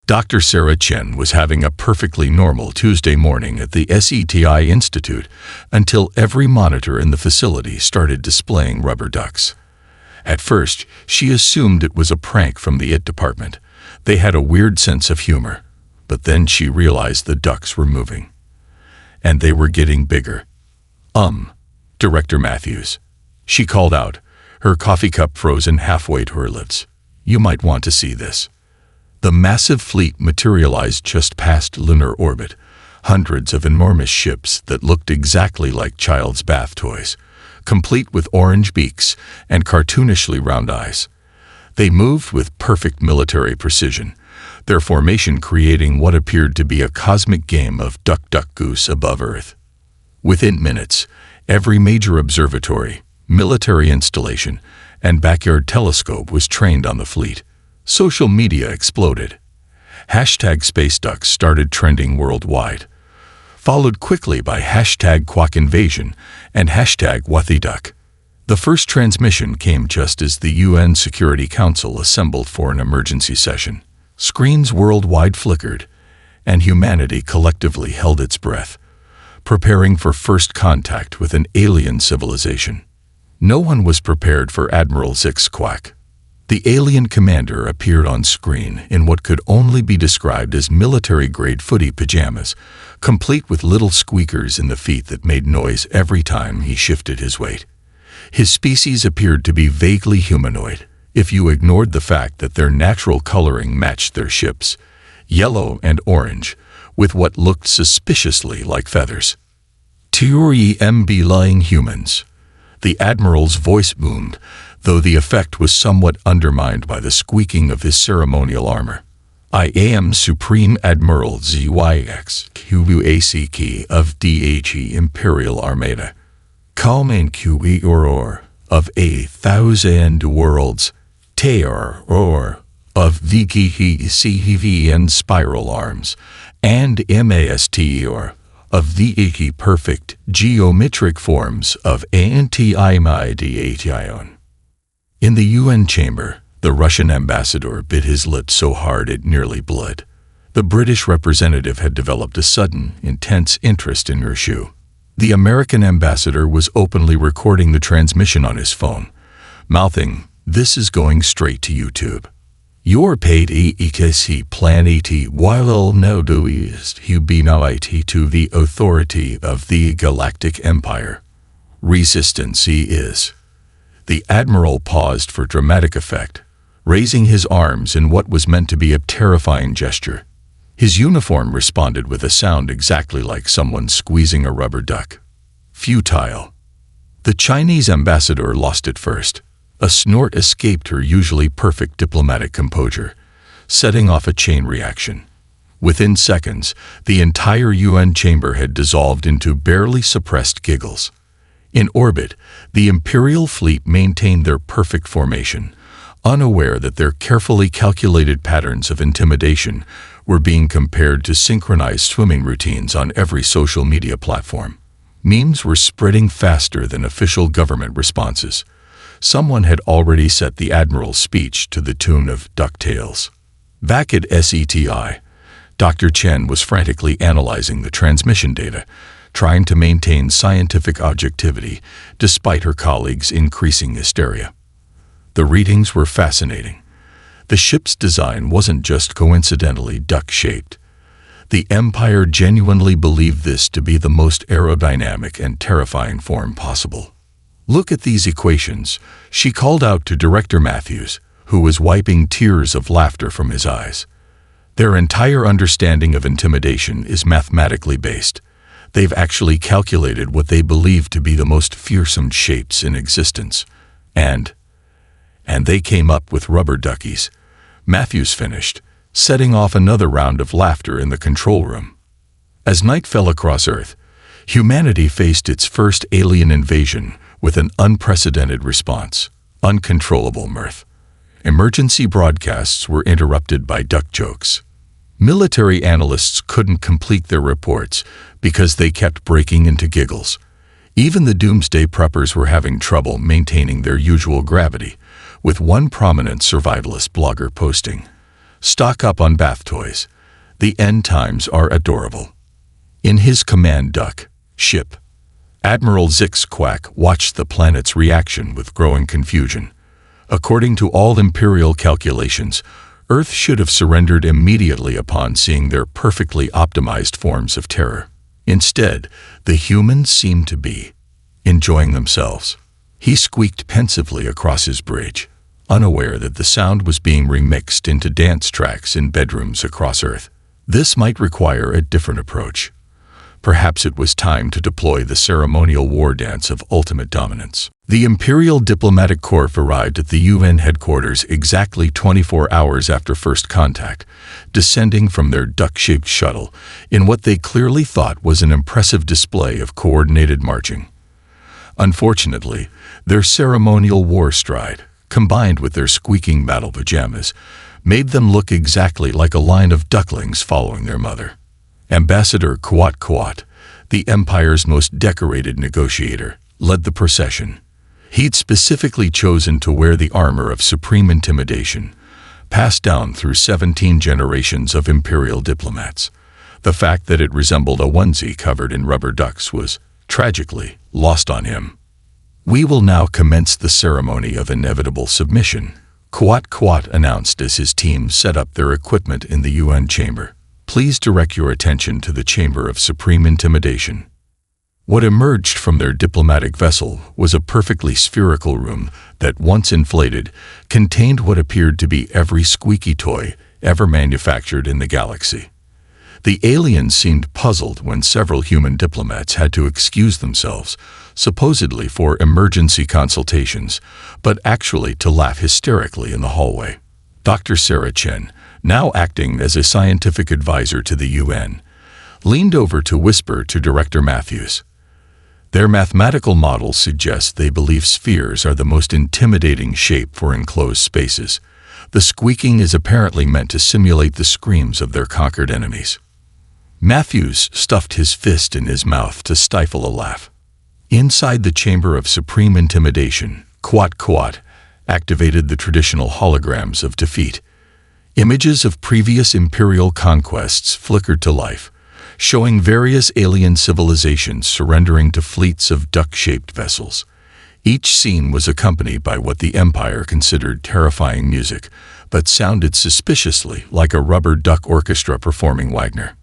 Dr. Sarah Chen was having a perfectly normal Tuesday morning at the SETI Institute until every monitor in the facility started displaying rubber ducks. At first, she assumed it was a prank from the IT department. They had a weird sense of humor, but then she realized the ducks were moving. And they were getting bigger. Director Matthews. She called out, her coffee cup frozen halfway to her lips. You might want to see this. The massive fleet materialized just past lunar orbit, hundreds of enormous ships that looked exactly like child's bath toys, complete with orange beaks and cartoonishly round eyes. They moved with perfect military precision, their formation creating what appeared to be a cosmic game of duck, duck, goose above Earth. Within minutes, every major observatory, military installation, and backyard telescope was trained on the fleet. Social media exploded. #SpaceDucks started trending worldwide, followed quickly by #QuackInvasion and #WhatTheDuck. The first transmission came just as the UN Security Council assembled for an emergency session. Screens worldwide flickered, and humanity collectively held its breath, preparing for first contact with an alien civilization. No one was prepared for Admiral Zix Quack. The alien commander appeared on screen in what could only be described as military-grade footy pajamas, complete with little squeakers in the feet that made noise every time he shifted his weight. His species appeared to be vaguely humanoid, if you ignored the fact that their natural coloring matched their ships, yellow and orange, with what looked suspiciously like feathers. "TREMB lying humans." The Admiral's voice boomed, though the effect was somewhat undermined by the squeaking of his ceremonial armor. "I am Supreme Admiral ZYXQACK of DHE Imperial Armada. Calmain QE of 1,000 worlds, Terror of VKCVN Spiral Arms, and MASTER of the perfect geometric forms of anti-imidation." In the UN chamber, the Russian ambassador bit his lip so hard it nearly bled. The British representative had developed a sudden, intense interest in her shoe. The American ambassador was openly recording the transmission on his phone, mouthing, "This is going straight to YouTube. Your paid EEKC plan ET while no doist you be now IT to the authority of the Galactic Empire. Resistance he is." The Admiral paused for dramatic effect, raising his arms in what was meant to be a terrifying gesture. His uniform responded with a sound exactly like someone squeezing a rubber duck. Futile. The Chinese ambassador lost it first. A snort escaped her usually perfect diplomatic composure, setting off a chain reaction. Within seconds, the entire UN chamber had dissolved into barely suppressed giggles. In orbit, the Imperial fleet maintained their perfect formation, unaware that their carefully calculated patterns of intimidation were being compared to synchronized swimming routines on every social media platform. Memes were spreading faster than official government responses. Someone had already set the Admiral's speech to the tune of DuckTales. Back at SETI, Dr. Chen was frantically analyzing the transmission data, trying to maintain scientific objectivity despite her colleagues' increasing hysteria. The readings were fascinating. The ship's design wasn't just coincidentally duck-shaped. The Empire genuinely believed this to be the most aerodynamic and terrifying form possible. "Look at these equations," she called out to Director Matthews, who was wiping tears of laughter from his eyes. "Their entire understanding of intimidation is mathematically based. They've actually calculated what they believe to be the most fearsome shapes in existence. And they came up with rubber duckies." Matthews finished, setting off another round of laughter in the control room. As night fell across Earth, humanity faced its first alien invasion with an unprecedented response, uncontrollable mirth. Emergency broadcasts were interrupted by duck jokes. Military analysts couldn't complete their reports because they kept breaking into giggles. Even the doomsday preppers were having trouble maintaining their usual gravity, with one prominent survivalist blogger posting, Stock up on bath toys. The end times are adorable. In his command duck ship, Admiral Zix-Quack watched the planet's reaction with growing confusion. According to all Imperial calculations, Earth should have surrendered immediately upon seeing their perfectly optimized forms of terror. Instead, the humans seemed to be enjoying themselves. He squeaked pensively across his bridge, unaware that the sound was being remixed into dance tracks in bedrooms across Earth. This might require a different approach. Perhaps it was time to deploy the ceremonial war dance of ultimate dominance. The Imperial Diplomatic Corps arrived at the UN headquarters exactly 24 hours after first contact, descending from their duck-shaped shuttle in what they clearly thought was an impressive display of coordinated marching. Unfortunately, their ceremonial war stride, combined with their squeaking battle pajamas, made them look exactly like a line of ducklings following their mother. Ambassador Quat Quat, the Empire's most decorated negotiator, led the procession. He'd specifically chosen to wear the armor of supreme intimidation, passed down through 17 generations of Imperial diplomats. The fact that it resembled a onesie covered in rubber ducks was, tragically, lost on him. "We will now commence the ceremony of inevitable submission," Quat Quat announced as his team set up their equipment in the UN chamber. "Please direct your attention to the Chamber of Supreme Intimidation." What emerged from their diplomatic vessel was a perfectly spherical room that, once inflated, contained what appeared to be every squeaky toy ever manufactured in the galaxy. The aliens seemed puzzled when several human diplomats had to excuse themselves, supposedly for emergency consultations, but actually to laugh hysterically in the hallway. Dr. Sarah Chen, now acting as a scientific advisor to the UN, leaned over to whisper to Director Matthews. Their mathematical models suggest they believe spheres are the most intimidating shape for enclosed spaces. The squeaking is apparently meant to simulate the screams of their conquered enemies. Matthews stuffed his fist in his mouth to stifle a laugh. Inside the Chamber of Supreme Intimidation, Quat Quat activated the traditional holograms of defeat. Images of previous Imperial conquests flickered to life, showing various alien civilizations surrendering to fleets of duck-shaped vessels. Each scene was accompanied by what the Empire considered terrifying music, but sounded suspiciously like a rubber duck orchestra performing Wagner.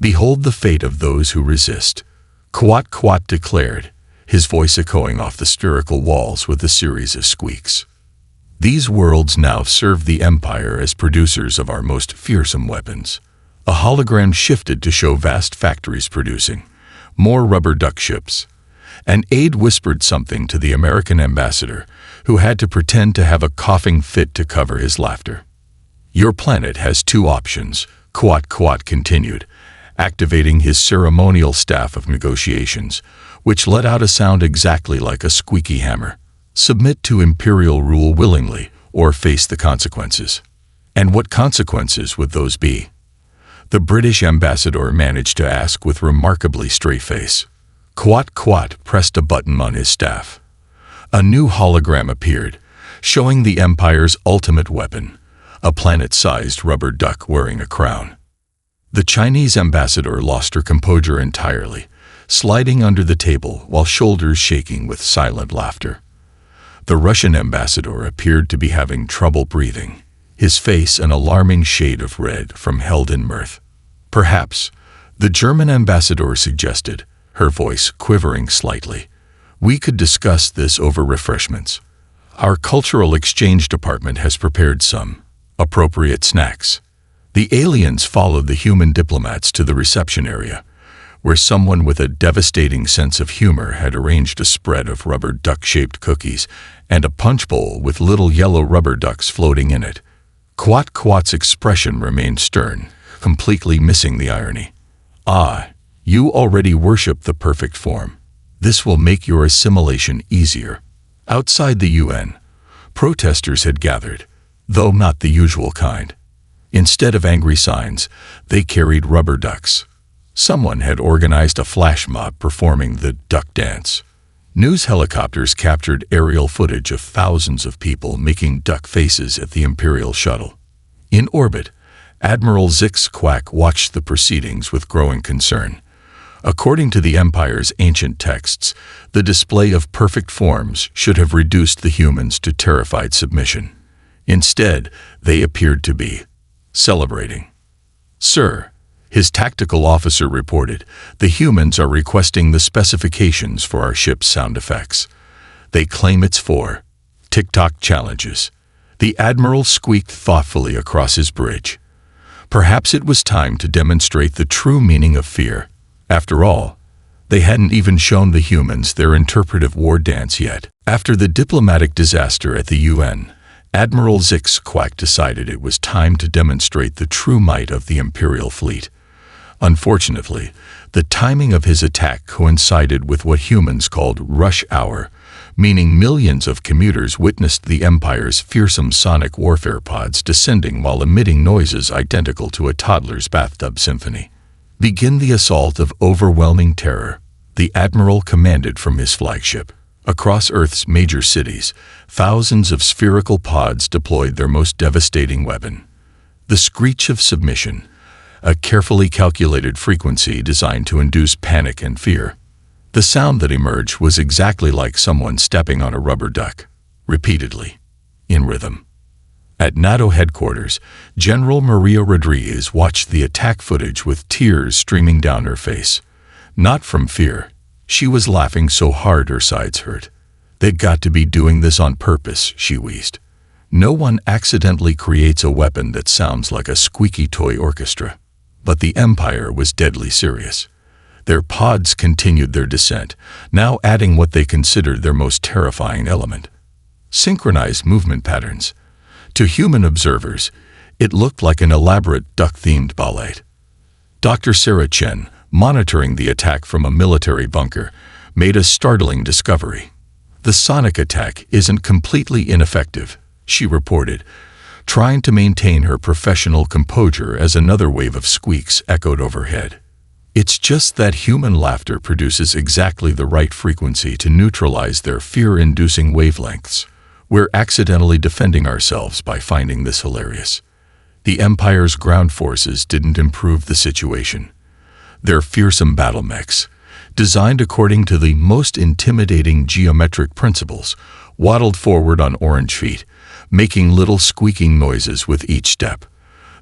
"Behold the fate of those who resist," Quat Quat declared, his voice echoing off the spherical walls with a series of squeaks. "These worlds now serve the Empire as producers of our most fearsome weapons." A hologram shifted to show vast factories producing more rubber duck ships. An aide whispered something to the American ambassador, who had to pretend to have a coughing fit to cover his laughter. "Your planet has two options," Quat Quat continued, activating his ceremonial staff of negotiations, which let out a sound exactly like a squeaky hammer. "Submit to Imperial rule willingly, or face the consequences." "And what consequences would those be?" the British ambassador managed to ask with remarkably straight face. Quat Quat pressed a button on his staff. A new hologram appeared, showing the Empire's ultimate weapon, a planet-sized rubber duck wearing a crown. The Chinese ambassador lost her composure entirely, sliding under the table while shoulders shaking with silent laughter. The Russian ambassador appeared to be having trouble breathing, his face an alarming shade of red from held-in mirth. "Perhaps," the German ambassador suggested, her voice quivering slightly, "we could discuss this over refreshments. Our cultural exchange department has prepared some appropriate snacks." The aliens followed the human diplomats to the reception area, where someone with a devastating sense of humor had arranged a spread of rubber duck-shaped cookies and a punch bowl with little yellow rubber ducks floating in it. Quat Quat's expression remained stern, completely missing the irony. "Ah, you already worship the perfect form. This will make your assimilation easier." Outside the UN, protesters had gathered, though not the usual kind. Instead of angry signs, they carried rubber ducks. Someone had organized a flash mob performing the duck dance. News helicopters captured aerial footage of thousands of people making duck faces at the Imperial shuttle. In orbit, Admiral Zix-Quack watched the proceedings with growing concern. According to the Empire's ancient texts, the display of perfect forms should have reduced the humans to terrified submission. Instead, they appeared to be celebrating. "Sir," his tactical officer reported, "the humans are requesting the specifications for our ship's sound effects. They claim it's for TikTok challenges." The Admiral squeaked thoughtfully across his bridge. Perhaps it was time to demonstrate the true meaning of fear. After all, they hadn't even shown the humans their interpretive war dance yet. After the diplomatic disaster at the UN, Admiral Zix-Quack decided it was time to demonstrate the true might of the Imperial fleet. Unfortunately, the timing of his attack coincided with what humans called rush hour, meaning millions of commuters witnessed the Empire's fearsome sonic warfare pods descending while emitting noises identical to a toddler's bathtub symphony. "Begin the assault of overwhelming terror," the Admiral commanded from his flagship. Across Earth's major cities, thousands of spherical pods deployed their most devastating weapon, the screech of submission, a carefully calculated frequency designed to induce panic and fear. The sound that emerged was exactly like someone stepping on a rubber duck, repeatedly, in rhythm. At NATO headquarters, General Maria Rodriguez watched the attack footage with tears streaming down her face. Not from fear. She was laughing so hard her sides hurt. "They'd got to be doing this on purpose," she wheezed. "No one accidentally creates a weapon that sounds like a squeaky toy orchestra." But the Empire was deadly serious. Their pods continued their descent, now adding what they considered their most terrifying element: synchronized movement patterns. To human observers, it looked like an elaborate duck-themed ballet. Dr. Sarah Chen, monitoring the attack from a military bunker, made a startling discovery. "The sonic attack isn't completely ineffective," she reported, trying to maintain her professional composure as another wave of squeaks echoed overhead. "It's just that human laughter produces exactly the right frequency to neutralize their fear-inducing wavelengths. We're accidentally defending ourselves by finding this hilarious." The Empire's ground forces didn't improve the situation. Their fearsome battle mechs, designed according to the most intimidating geometric principles, waddled forward on orange feet, making little squeaking noises with each step.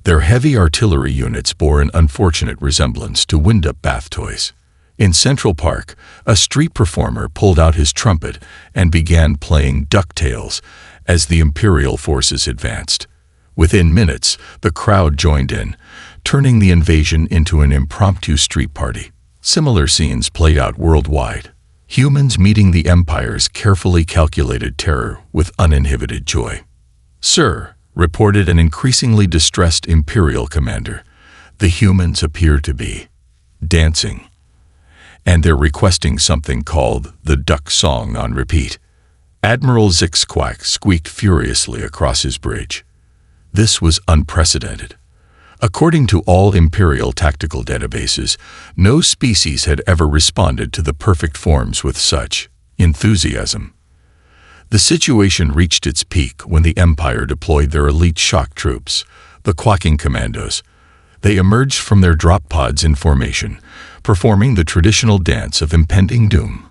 Their heavy artillery units bore an unfortunate resemblance to wind-up bath toys. In Central Park, a street performer pulled out his trumpet and began playing DuckTales as the Imperial forces advanced. Within minutes, the crowd joined in, turning the invasion into an impromptu street party. Similar scenes played out worldwide, humans meeting the Empire's carefully calculated terror with uninhibited joy. "Sir," reported an increasingly distressed Imperial commander, "the humans appear to be dancing. And they're requesting something called the Duck Song on repeat." Admiral Zix-Quack squeaked furiously across his bridge. This was unprecedented. According to all Imperial tactical databases, no species had ever responded to the perfect forms with such enthusiasm. The situation reached its peak when the Empire deployed their elite shock troops, the Quacking Commandos. They emerged from their drop pods in formation, performing the traditional dance of impending doom,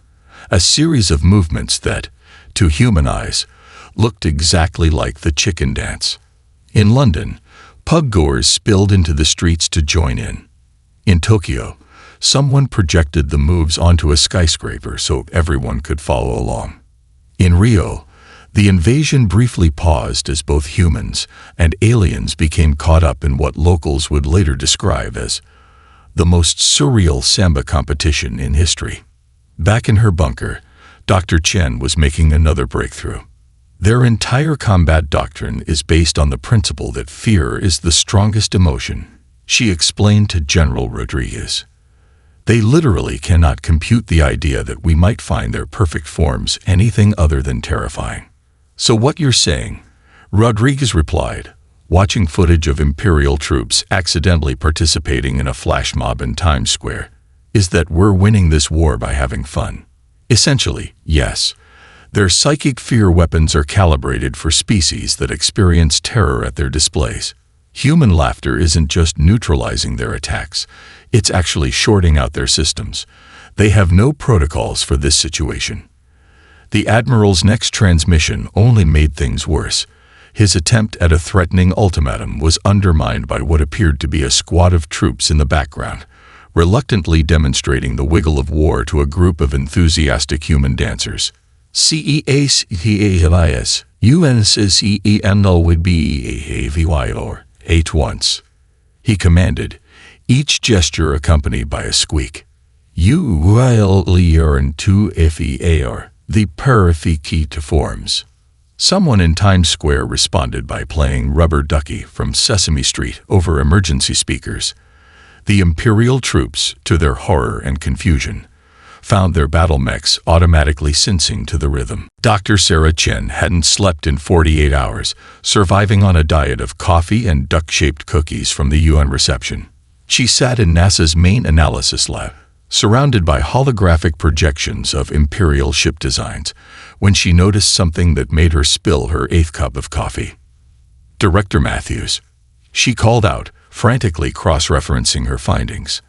a series of movements that, to human eyes, looked exactly like the chicken dance. In London, pub-goers spilled into the streets to join in. In Tokyo, someone projected the moves onto a skyscraper so everyone could follow along. In Rio, the invasion briefly paused as both humans and aliens became caught up in what locals would later describe as the most surreal samba competition in history. Back in her bunker, Dr. Chen was making another breakthrough. Their entire combat doctrine is based on the principle that fear is the strongest emotion, she explained to General Rodriguez. They literally cannot compute the idea that we might find their perfect forms anything other than terrifying. "So what you're saying," Rodriguez replied, watching footage of Imperial troops accidentally participating in a flash mob in Times Square, "is that we're winning this war by having fun." Essentially, yes. Their psychic fear weapons are calibrated for species that experience terror at their displays. Human laughter isn't just neutralizing their attacks, it's actually shorting out their systems. They have no protocols for this situation. The Admiral's next transmission only made things worse. His attempt at a threatening ultimatum was undermined by what appeared to be a squad of troops in the background, reluctantly demonstrating the wiggle of war to a group of enthusiastic human dancers. CEACTALIS, UNSCENL would be HFY or eight once, he commanded, each gesture accompanied by a squeak. You will learn to FEAR, the perfect key to forms. Someone in Times Square responded by playing Rubber Ducky from Sesame Street over emergency speakers. The Imperial troops, to their horror and confusion, found their battle mechs automatically syncing to the rhythm. Dr. Sarah Chen hadn't slept in 48 hours, surviving on a diet of coffee and duck-shaped cookies from the UN reception. She sat in NASA's main analysis lab, surrounded by holographic projections of Imperial ship designs, when she noticed something that made her spill her 8th cup of coffee. Director Matthews, she called out, frantically cross-referencing her findings.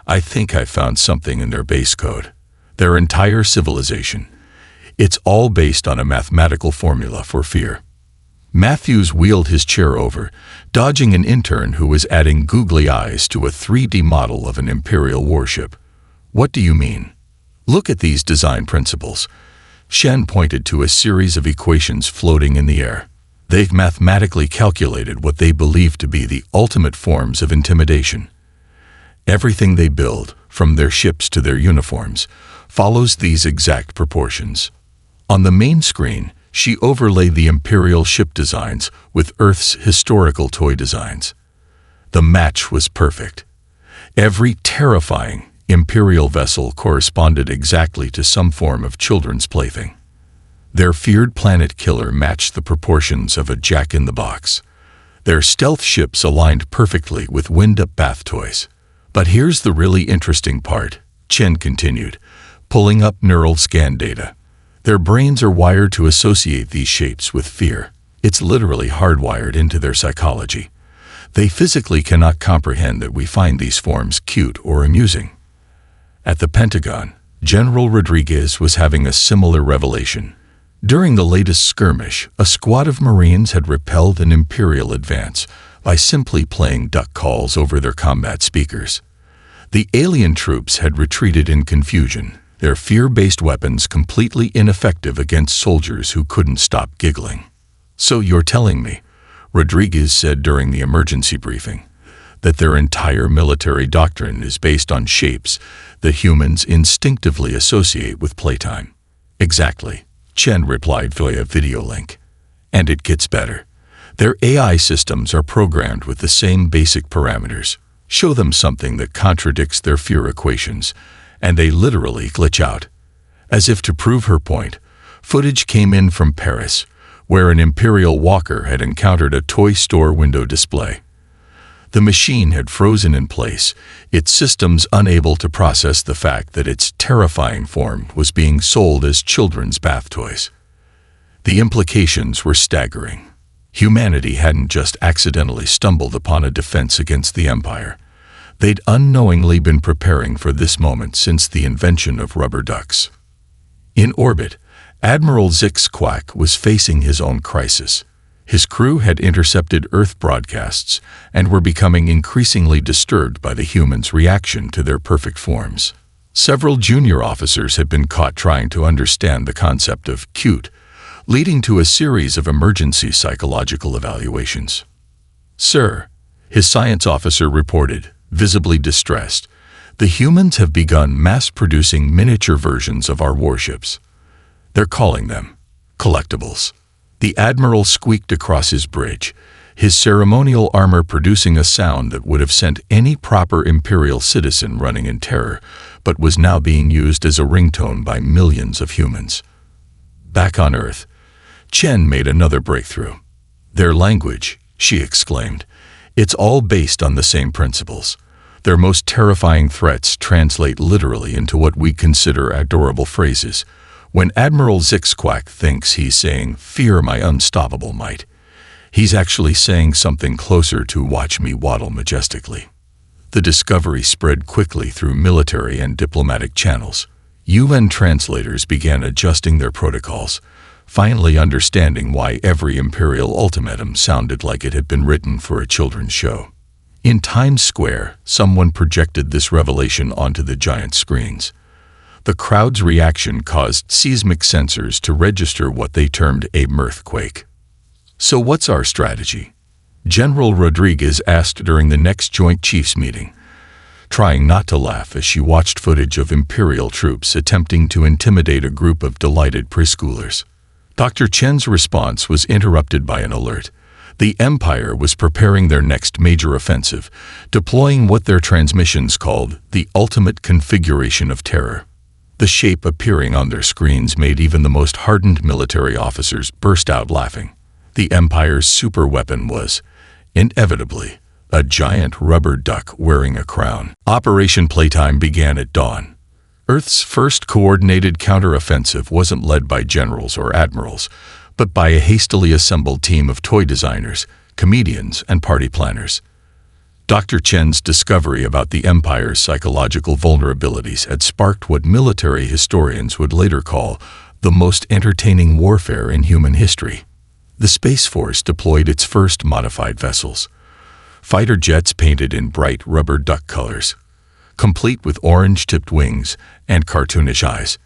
I think I found something in their base code. Their entire civilization. It's all based on a mathematical formula for fear. Matthews wheeled his chair over, dodging an intern who was adding googly eyes to a 3D model of an Imperial warship. What do you mean? Look at these design principles. Shen pointed to a series of equations floating in the air. They've mathematically calculated what they believe to be the ultimate forms of intimidation. Everything they build, from their ships to their uniforms, follows these exact proportions. On the main screen, she overlaid the Imperial ship designs with Earth's historical toy designs. The match was perfect. Every terrifying Imperial vessel corresponded exactly to some form of children's plaything. Their feared planet killer matched the proportions of a jack-in-the-box. Their stealth ships aligned perfectly with wind-up bath toys. But here's the really interesting part, Chen continued, pulling up neural scan data. Their brains are wired to associate these shapes with fear. It's literally hardwired into their psychology. They physically cannot comprehend that we find these forms cute or amusing. At the Pentagon, General Rodriguez was having a similar revelation. During the latest skirmish, a squad of Marines had repelled an Imperial advance by simply playing duck calls over their combat speakers. The alien troops had retreated in confusion, their fear-based weapons completely ineffective against soldiers who couldn't stop giggling. So you're telling me, Rodriguez said during the emergency briefing, that their entire military doctrine is based on shapes that humans instinctively associate with playtime. Exactly, Chen replied via video link. And it gets better. Their AI systems are programmed with the same basic parameters. Show them something that contradicts their fear equations, and they literally glitch out. As if to prove her point, footage came in from Paris, where an Imperial walker had encountered a toy store window display. The machine had frozen in place, its systems unable to process the fact that its terrifying form was being sold as children's bath toys. The implications were staggering. Humanity hadn't just accidentally stumbled upon a defense against the Empire. They'd unknowingly been preparing for this moment since the invention of rubber ducks. In orbit, Admiral Zix Quack was facing his own crisis. His crew had intercepted Earth broadcasts and were becoming increasingly disturbed by the humans' reaction to their perfect forms. Several junior officers had been caught trying to understand the concept of cute, leading to a series of emergency psychological evaluations. Sir, his science officer reported, visibly distressed, the humans have begun mass-producing miniature versions of our warships. They're calling them collectibles. The Admiral squeaked across his bridge, his ceremonial armor producing a sound that would have sent any proper Imperial citizen running in terror, but was now being used as a ringtone by millions of humans. Back on Earth, Chen made another breakthrough. Their language, she exclaimed. It's all based on the same principles. Their most terrifying threats translate literally into what we consider adorable phrases. When Admiral Zixquack thinks he's saying, "Fear my unstoppable might," He's actually saying something closer to "watch me waddle majestically." The discovery spread quickly through military and diplomatic channels. UN translators began adjusting their protocols, finally understanding why every Imperial ultimatum sounded like it had been written for a children's show. In Times Square, someone projected this revelation onto the giant screens. The crowd's reaction caused seismic sensors to register what they termed a mirthquake. "So what's our strategy?" General Rodriguez asked during the next Joint Chiefs meeting, trying not to laugh as she watched footage of Imperial troops attempting to intimidate a group of delighted preschoolers. Dr. Chen's response was interrupted by an alert. The Empire was preparing their next major offensive, deploying what their transmissions called the ultimate configuration of terror. The shape appearing on their screens made even the most hardened military officers burst out laughing. The Empire's superweapon was, inevitably, a giant rubber duck wearing a crown. Operation Playtime began at dawn. Earth's first coordinated counteroffensive wasn't led by generals or admirals, but by a hastily assembled team of toy designers, comedians, and party planners. Dr. Chen's discovery about the Empire's psychological vulnerabilities had sparked what military historians would later call the most entertaining warfare in human history. The Space Force deployed its first modified vessels, fighter jets painted in bright rubber duck colors, complete with orange-tipped wings and cartoonish eyes.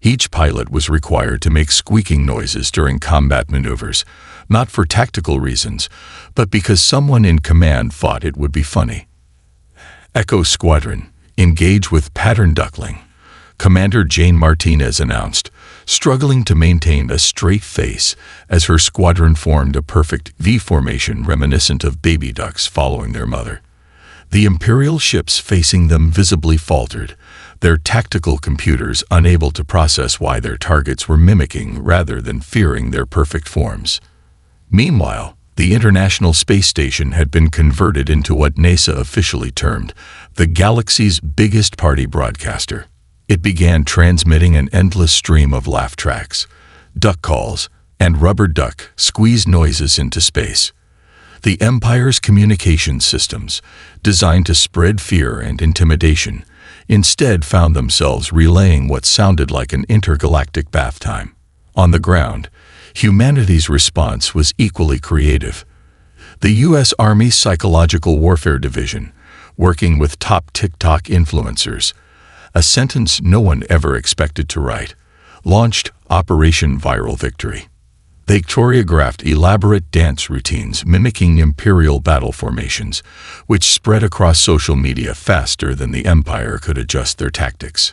Each pilot was required to make squeaking noises during combat maneuvers, not for tactical reasons, but because someone in command thought it would be funny. Echo Squadron, engage with pattern duckling, Commander Jane Martinez announced, struggling to maintain a straight face as her squadron formed a perfect V formation reminiscent of baby ducks following their mother. The Imperial ships facing them visibly faltered, their tactical computers unable to process why their targets were mimicking rather than fearing their perfect forms. Meanwhile, the International Space Station had been converted into what NASA officially termed the galaxy's biggest party broadcaster. It began transmitting an endless stream of laugh tracks, duck calls, and rubber duck squeeze noises into space. The Empire's communication systems, designed to spread fear and intimidation, instead found themselves relaying what sounded like an intergalactic bath time. On the ground, humanity's response was equally creative. The U.S. Army's Psychological Warfare Division, working with top TikTok influencers, a sentence no one ever expected to write, launched Operation Viral Victory. They choreographed elaborate dance routines mimicking Imperial battle formations, which spread across social media faster than the Empire could adjust their tactics.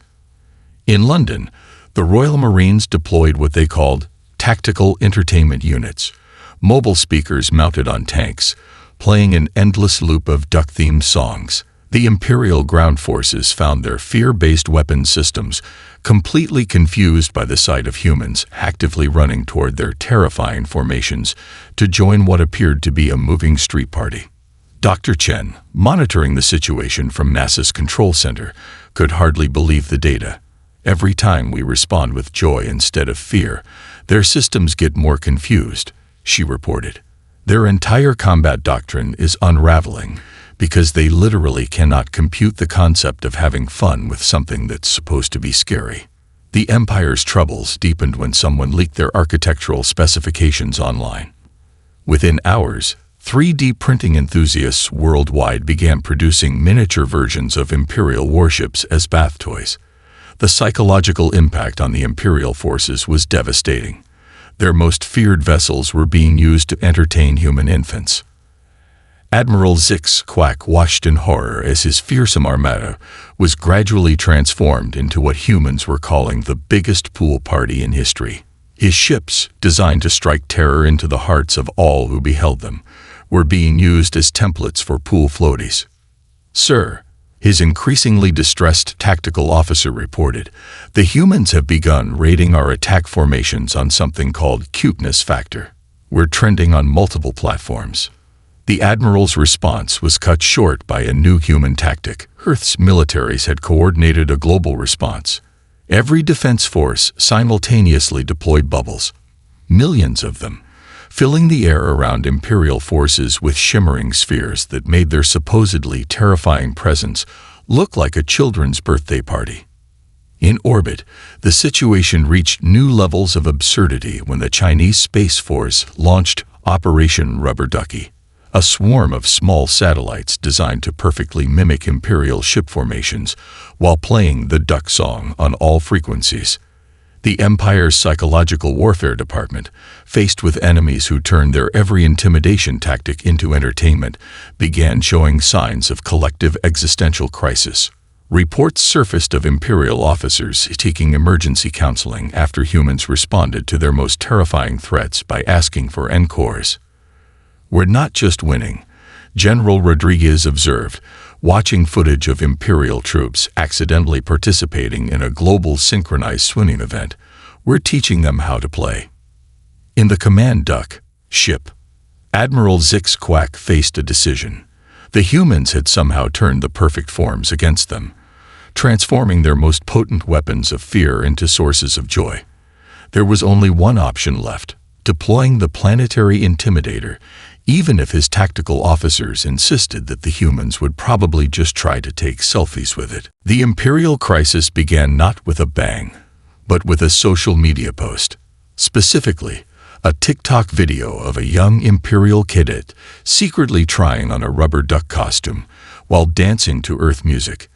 In London, the Royal Marines deployed what they called tactical entertainment units, mobile speakers mounted on tanks, playing an endless loop of duck-themed songs. The Imperial ground forces found their fear-based weapon systems completely confused by the sight of humans actively running toward their terrifying formations to join what appeared to be a moving street party. Dr. Chen, monitoring the situation from NASA's control center, could hardly believe the data. Every time we respond with joy instead of fear, their systems get more confused, she reported. Their entire combat doctrine is unraveling, because they literally cannot compute the concept of having fun with something that's supposed to be scary. The Empire's troubles deepened when someone leaked their architectural specifications online. Within hours, 3D printing enthusiasts worldwide began producing miniature versions of Imperial warships as bath toys. The psychological impact on the Imperial forces was devastating. Their most feared vessels were being used to entertain human infants. Admiral Zix Quack watched in horror as his fearsome armada was gradually transformed into what humans were calling the biggest pool party in history. His ships, designed to strike terror into the hearts of all who beheld them, were being used as templates for pool floaties. "Sir," his increasingly distressed tactical officer reported, "the humans have begun rating our attack formations on something called cuteness factor. We're trending on multiple platforms." The Admiral's response was cut short by a new human tactic. Earth's militaries had coordinated a global response. Every defense force simultaneously deployed bubbles, millions of them, filling the air around Imperial forces with shimmering spheres that made their supposedly terrifying presence look like a children's birthday party. In orbit, the situation reached new levels of absurdity when the Chinese Space Force launched Operation Rubber Ducky, a swarm of small satellites designed to perfectly mimic Imperial ship formations while playing the duck song on all frequencies. The Empire's Psychological Warfare Department, faced with enemies who turned their every intimidation tactic into entertainment, began showing signs of collective existential crisis. Reports surfaced of Imperial officers seeking emergency counseling after humans responded to their most terrifying threats by asking for encores. "We're not just winning," General Rodriguez observed, watching footage of Imperial troops accidentally participating in a global synchronized swimming event. "We're teaching them how to play." In the Command Duck ship, Admiral Zix Quack faced a decision. The humans had somehow turned the perfect forms against them, transforming their most potent weapons of fear into sources of joy. There was only one option left: deploying the planetary intimidator, even if his tactical officers insisted that the humans would probably just try to take selfies with it. The Imperial crisis began not with a bang, but with a social media post. Specifically, a TikTok video of a young Imperial cadet secretly trying on a rubber duck costume while dancing to Earth music.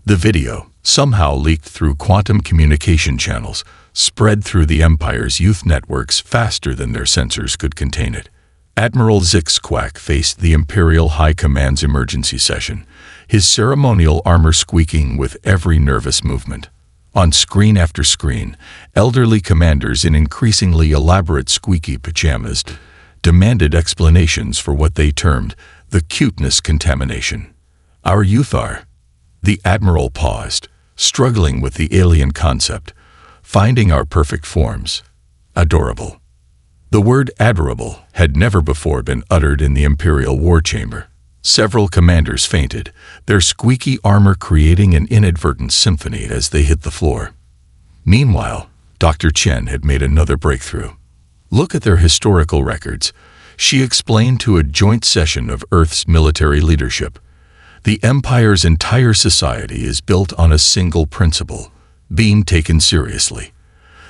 The video, somehow leaked through quantum communication channels, spread through the Empire's youth networks faster than their sensors could contain it. Admiral Zix Quack faced the Imperial High Command's emergency session, his ceremonial armor squeaking with every nervous movement. On screen after screen, elderly commanders in increasingly elaborate squeaky pajamas demanded explanations for what they termed the cuteness contamination. "Our youth are..." The Admiral paused, struggling with the alien concept, "finding our perfect forms. Adorable." The word adorable had never before been uttered in the Imperial war chamber. Several commanders fainted, their squeaky armor creating an inadvertent symphony as they hit the floor. Meanwhile, Dr. Chen had made another breakthrough. "Look at their historical records," she explained to a joint session of Earth's military leadership. "The Empire's entire society is built on a single principle: being taken seriously.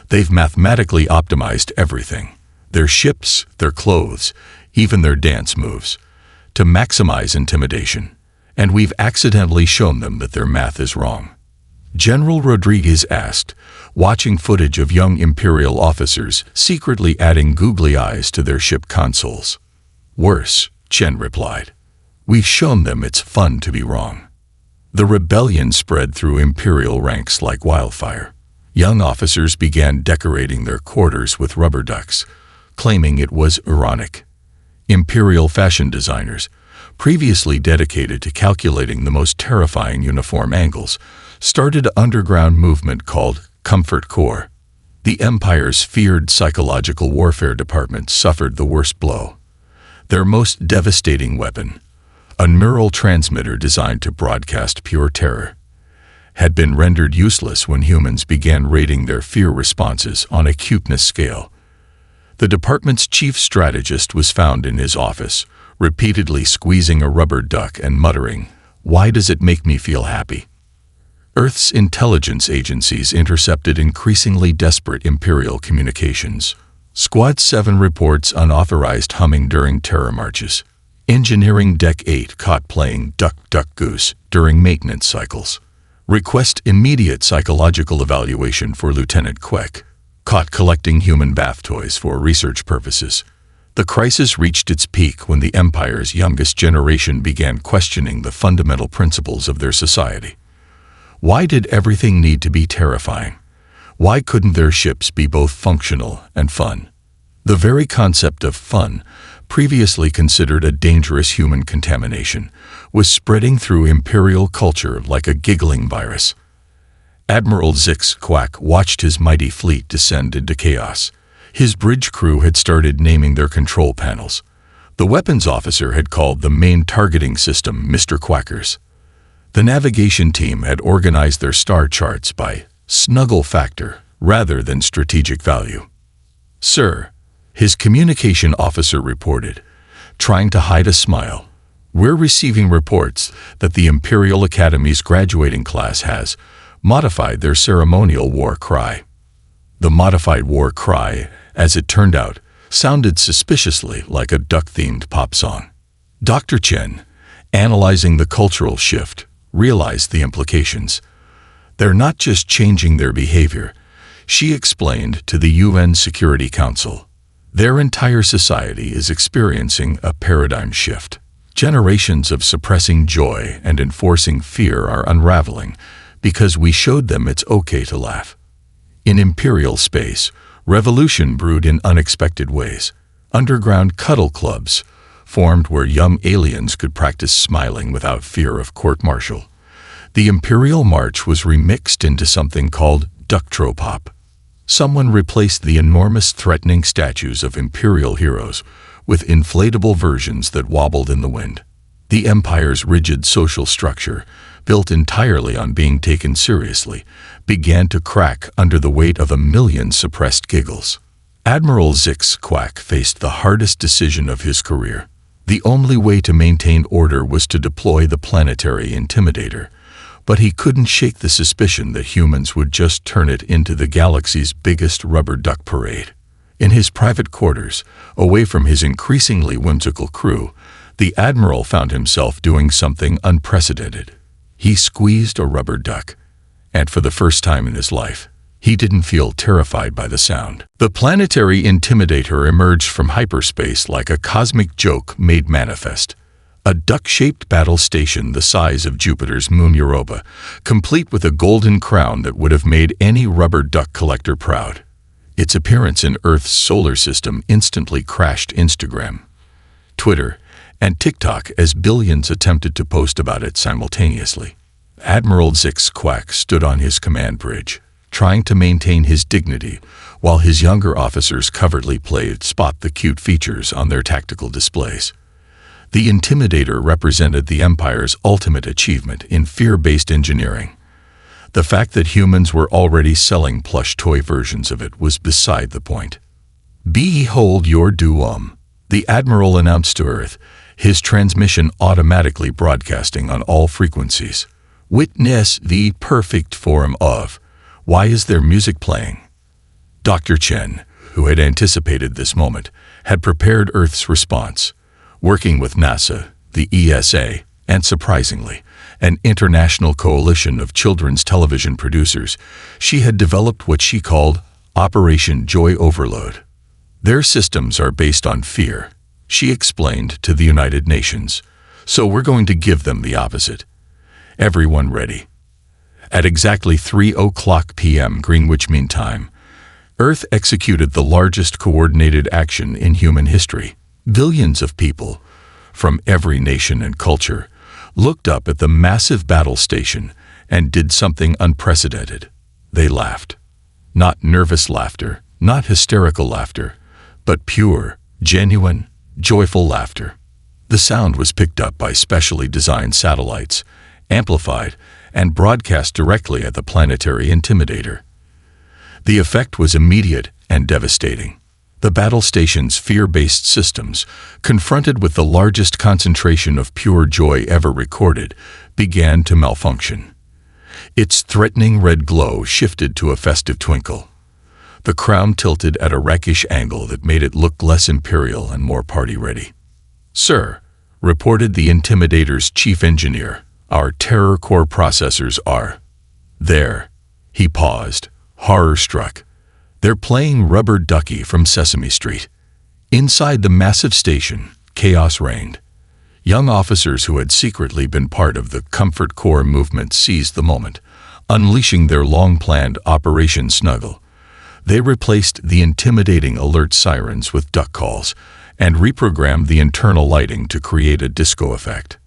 They've mathematically optimized everything, their ships, their clothes, even their dance moves, to maximize intimidation, and we've accidentally shown them that their math is wrong." General Rodriguez asked, watching footage of young Imperial officers secretly adding googly eyes to their ship consoles. "Worse," Chen replied. "We've shown them it's fun to be wrong." The rebellion spread through Imperial ranks like wildfire. Young officers began decorating their quarters with rubber ducks, claiming it was ironic. Imperial fashion designers, previously dedicated to calculating the most terrifying uniform angles, started an underground movement called Comfort Corps. The Empire's feared psychological warfare department suffered the worst blow. Their most devastating weapon, a neural transmitter designed to broadcast pure terror, had been rendered useless when humans began rating their fear responses on a cuteness scale. The department's chief strategist was found in his office, repeatedly squeezing a rubber duck and muttering, "Why does it make me feel happy?" Earth's intelligence agencies intercepted increasingly desperate Imperial communications. Squad 7 reports unauthorized humming during terror marches. Engineering Deck 8 caught playing Duck Duck Goose during maintenance cycles. Request immediate psychological evaluation for Lieutenant Queck. Caught collecting human bath toys for research purposes. The crisis reached its peak when the Empire's youngest generation began questioning the fundamental principles of their society. Why did everything need to be terrifying? Why couldn't their ships be both functional and fun? The very concept of fun, previously considered a dangerous human contamination, was spreading through Imperial culture like a giggling virus. Admiral Zix Quack watched his mighty fleet descend into chaos. His bridge crew had started naming their control panels. The weapons officer had called the main targeting system Mr. Quackers. The navigation team had organized their star charts by snuggle factor rather than strategic value. "Sir," His communication officer reported, trying to hide a smile. "We're receiving reports that the Imperial Academy's graduating class has modified their ceremonial war cry." The modified war cry, as it turned out, sounded suspiciously like a duck-themed pop song. Dr. Chen, analyzing the cultural shift, realized the implications. They're not just changing their behavior, she explained to the UN Security Council. Their entire society is experiencing a paradigm shift. Generations of suppressing joy and enforcing fear are unraveling because we showed them it's okay to laugh. In Imperial space, revolution brewed in unexpected ways. Underground cuddle clubs formed where young aliens could practice smiling without fear of court-martial. The Imperial March was remixed into something called Ducktropop. Someone replaced the enormous threatening statues of Imperial heroes with inflatable versions that wobbled in the wind. The Empire's rigid social structure, built entirely on being taken seriously, began to crack under the weight of a million suppressed giggles. Admiral Zix Quack faced the hardest decision of his career. The only way to maintain order was to deploy the planetary intimidator, but he couldn't shake the suspicion that humans would just turn it into the galaxy's biggest rubber duck parade. In his private quarters, away from his increasingly whimsical crew, the Admiral found himself doing something unprecedented. He squeezed a rubber duck, and for the first time in his life, he didn't feel terrified by the sound. The planetary intimidator emerged from hyperspace like a cosmic joke made manifest. A duck-shaped battle station the size of Jupiter's moon Europa, complete with a golden crown that would have made any rubber duck collector proud. Its appearance in Earth's solar system instantly crashed Instagram, Twitter, and TikTok as billions attempted to post about it simultaneously. Admiral Zix Quack stood on his command bridge, trying to maintain his dignity, while his younger officers covertly played spot the cute features on their tactical displays. The Intimidator represented the Empire's ultimate achievement in fear-based engineering. The fact that humans were already selling plush toy versions of it was beside the point. "Behold your doom," the Admiral announced to Earth, his transmission automatically broadcasting on all frequencies. "Witness the perfect form of..." Why is there music playing? Dr. Chen, who had anticipated this moment, had prepared Earth's response. Working with NASA, the ESA, and surprisingly, an international coalition of children's television producers, she had developed what she called Operation Joy Overload. Their systems are based on fear, she explained to the United Nations, so we're going to give them the opposite. Everyone ready. At exactly 3:00 p.m. Greenwich Mean Time, Earth executed the largest coordinated action in human history. Billions of people, from every nation and culture, looked up at the massive battle station and did something unprecedented. They laughed. Not nervous laughter, not hysterical laughter, but pure, genuine, joyful laughter. The sound was picked up by specially designed satellites, amplified, and broadcast directly at the planetary intimidator. The effect was immediate and devastating. The battle station's fear-based systems, confronted with the largest concentration of pure joy ever recorded, began to malfunction. Its threatening red glow shifted to a festive twinkle. The crown tilted at a rakish angle that made it look less imperial and more party-ready. "Sir," reported the Intimidator's chief engineer, "our terror core processors are..." "There." He paused, horror-struck. "They're playing Rubber Ducky from Sesame Street." Inside the massive station, chaos reigned. Young officers who had secretly been part of the Comfort Corps movement seized the moment, unleashing their long-planned Operation Snuggle. They replaced the intimidating alert sirens with duck calls and reprogrammed the internal lighting to create a disco effect.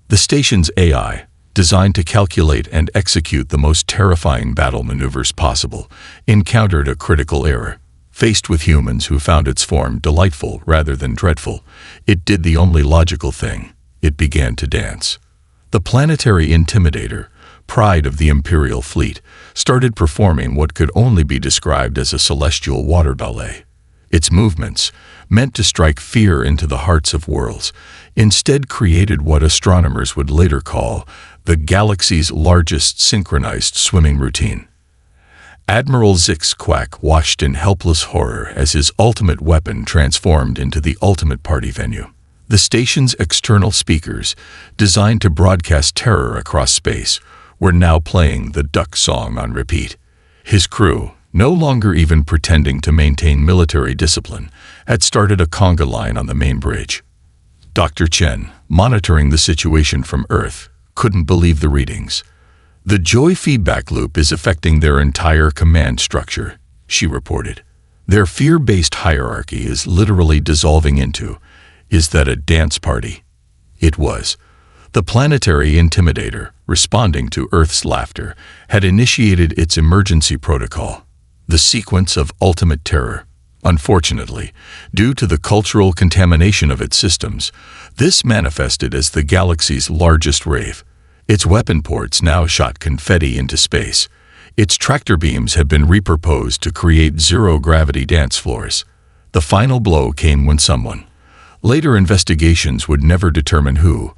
The station's AI, designed to calculate and execute the most terrifying battle maneuvers possible, encountered a critical error. Faced with humans who found its form delightful rather than dreadful, it did the only logical thing. It began to dance. The planetary intimidator, pride of the Imperial fleet, started performing what could only be described as a celestial water ballet. Its movements, meant to strike fear into the hearts of worlds, instead created what astronomers would later call the galaxy's largest synchronized swimming routine. Admiral Zix Quack watched in helpless horror as his ultimate weapon transformed into the ultimate party venue. The station's external speakers, designed to broadcast terror across space, were now playing the duck song on repeat. His crew, no longer even pretending to maintain military discipline, had started a conga line on the main bridge. Dr. Chen, monitoring the situation from Earth, couldn't believe the readings. "The joy feedback loop is affecting their entire command structure," she reported. "Their fear-based hierarchy is literally dissolving into, 'Is that a dance party?'" It was. The planetary intimidator, responding to Earth's laughter, had initiated its emergency protocol, the sequence of ultimate terror. Unfortunately, due to the cultural contamination of its systems, this manifested as the galaxy's largest rave. Its weapon ports now shot confetti into space. Its tractor beams had been repurposed to create zero-gravity dance floors. The final blow came when someone, later investigations would never determine who,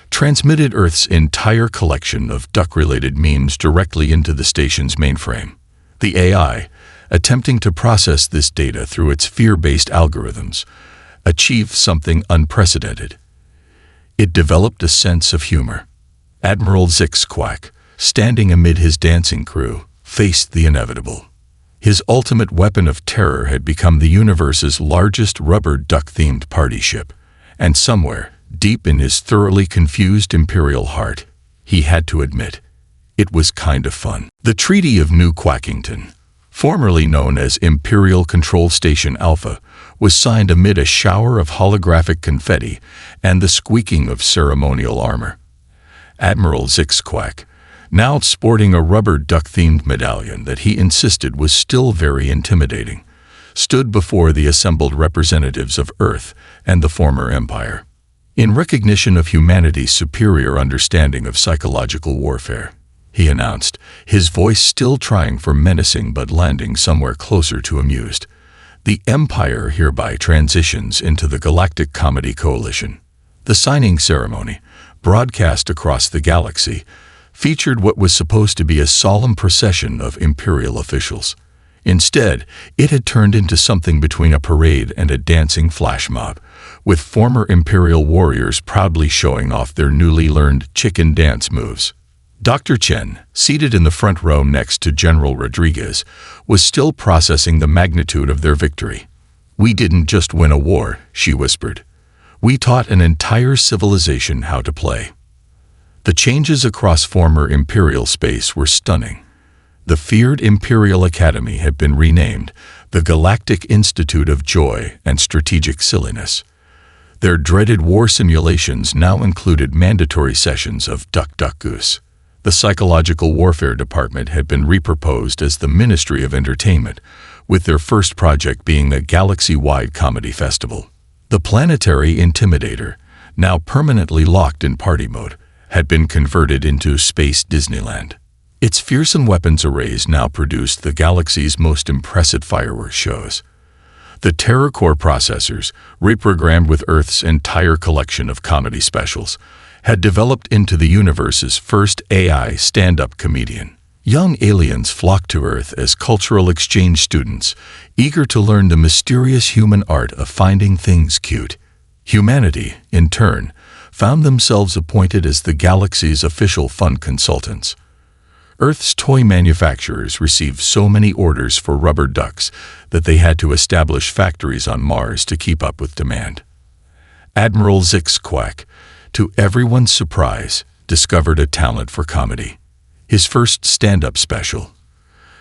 transmitted Earth's entire collection of duck-related memes directly into the station's mainframe. The AI, attempting to process this data through its fear-based algorithms, achieved something unprecedented. It developed a sense of humor. Admiral Zix Quack, standing amid his dancing crew, faced the inevitable. His ultimate weapon of terror had become the universe's largest rubber duck-themed party ship, and somewhere, deep in his thoroughly confused imperial heart, he had to admit, it was kind of fun. The Treaty of New Quackington, formerly known as Imperial Control Station Alpha, was signed amid a shower of holographic confetti and the squeaking of ceremonial armor. Admiral Zix Quack, now sporting a rubber duck-themed medallion that he insisted was still very intimidating, stood before the assembled representatives of Earth and the former Empire. In recognition of humanity's superior understanding of psychological warfare, he announced, his voice still trying for menacing but landing somewhere closer to amused, "The Empire hereby transitions into the Galactic Comedy Coalition." The signing ceremony, broadcast across the galaxy, featured what was supposed to be a solemn procession of Imperial officials. Instead, it had turned into something between a parade and a dancing flash mob, with former Imperial warriors proudly showing off their newly learned chicken dance moves. Dr. Chen, seated in the front row next to General Rodriguez, was still processing the magnitude of their victory. "We didn't just win a war," she whispered. "We taught an entire civilization how to play." The changes across former Imperial space were stunning. The feared Imperial Academy had been renamed the Galactic Institute of Joy and Strategic Silliness. Their dreaded war simulations now included mandatory sessions of Duck Duck Goose. The Psychological Warfare Department had been repurposed as the Ministry of Entertainment, with their first project being a galaxy-wide comedy festival. The planetary intimidator, now permanently locked in party mode, had been converted into Space Disneyland. Its fearsome weapons arrays now produced the galaxy's most impressive fireworks shows. The Terror Core processors, reprogrammed with Earth's entire collection of comedy specials, had developed into the universe's first AI stand-up comedian. Young aliens flocked to Earth as cultural exchange students, eager to learn the mysterious human art of finding things cute. Humanity, in turn, found themselves appointed as the galaxy's official fun consultants. Earth's toy manufacturers received so many orders for rubber ducks that they had to establish factories on Mars to keep up with demand. Admiral Zix Quack, to everyone's surprise, discovered a talent for comedy. His first stand-up special,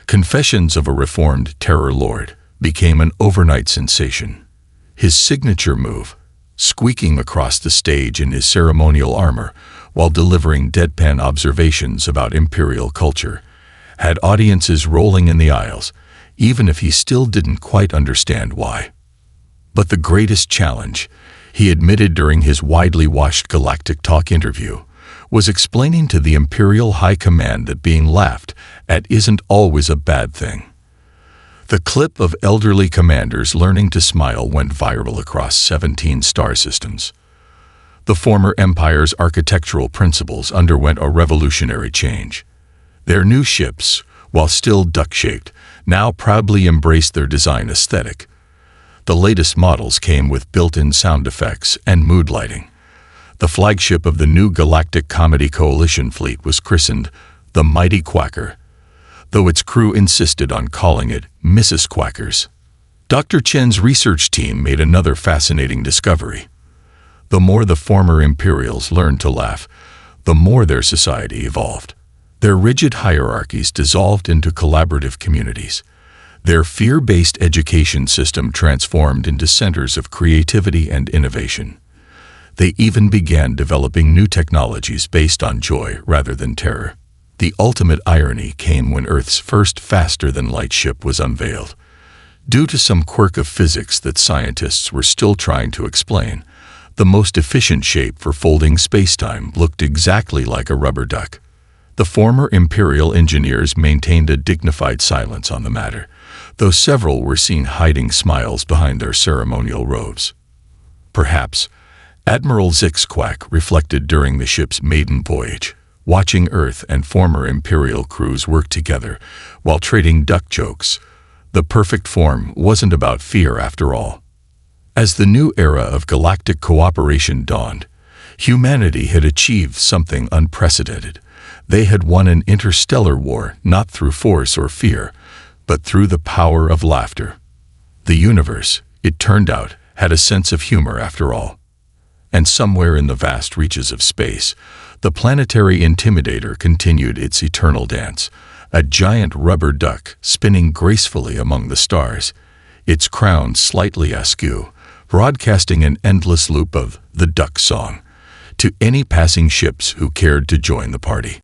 Confessions of a Reformed Terror Lord, became an overnight sensation. His signature move, squeaking across the stage in his ceremonial armor while delivering deadpan observations about Imperial culture, had audiences rolling in the aisles, even if he still didn't quite understand why. But the greatest challenge, he admitted during his widely watched Galactic Talk interview, was explaining to the Imperial High Command that being laughed at isn't always a bad thing. The clip of elderly commanders learning to smile went viral across 17 star systems. The former empire's architectural principles underwent a revolutionary change. Their new ships, while still duck-shaped, now proudly embraced their design aesthetic. The latest models came with built-in sound effects and mood lighting. The flagship of the new Galactic Comedy Coalition fleet was christened the Mighty Quacker, though its crew insisted on calling it Mrs. Quackers. Dr. Chen's research team made another fascinating discovery. The more the former Imperials learned to laugh, the more their society evolved. Their rigid hierarchies dissolved into collaborative communities. Their fear-based education system transformed into centers of creativity and innovation. They even began developing new technologies based on joy rather than terror. The ultimate irony came when Earth's first faster-than-light ship was unveiled. Due to some quirk of physics that scientists were still trying to explain, the most efficient shape for folding spacetime looked exactly like a rubber duck. The former Imperial engineers maintained a dignified silence on the matter, though several were seen hiding smiles behind their ceremonial robes. Perhaps Admiral Zixquack reflected during the ship's maiden voyage, watching Earth and former Imperial crews work together while trading duck jokes. The perfect form wasn't about fear after all. As the new era of galactic cooperation dawned, humanity had achieved something unprecedented. They had won an interstellar war not through force or fear, but through the power of laughter. The universe, it turned out, had a sense of humor after all. And somewhere in the vast reaches of space, the planetary intimidator continued its eternal dance, a giant rubber duck spinning gracefully among the stars, its crown slightly askew, broadcasting an endless loop of the duck song to any passing ships who cared to join the party.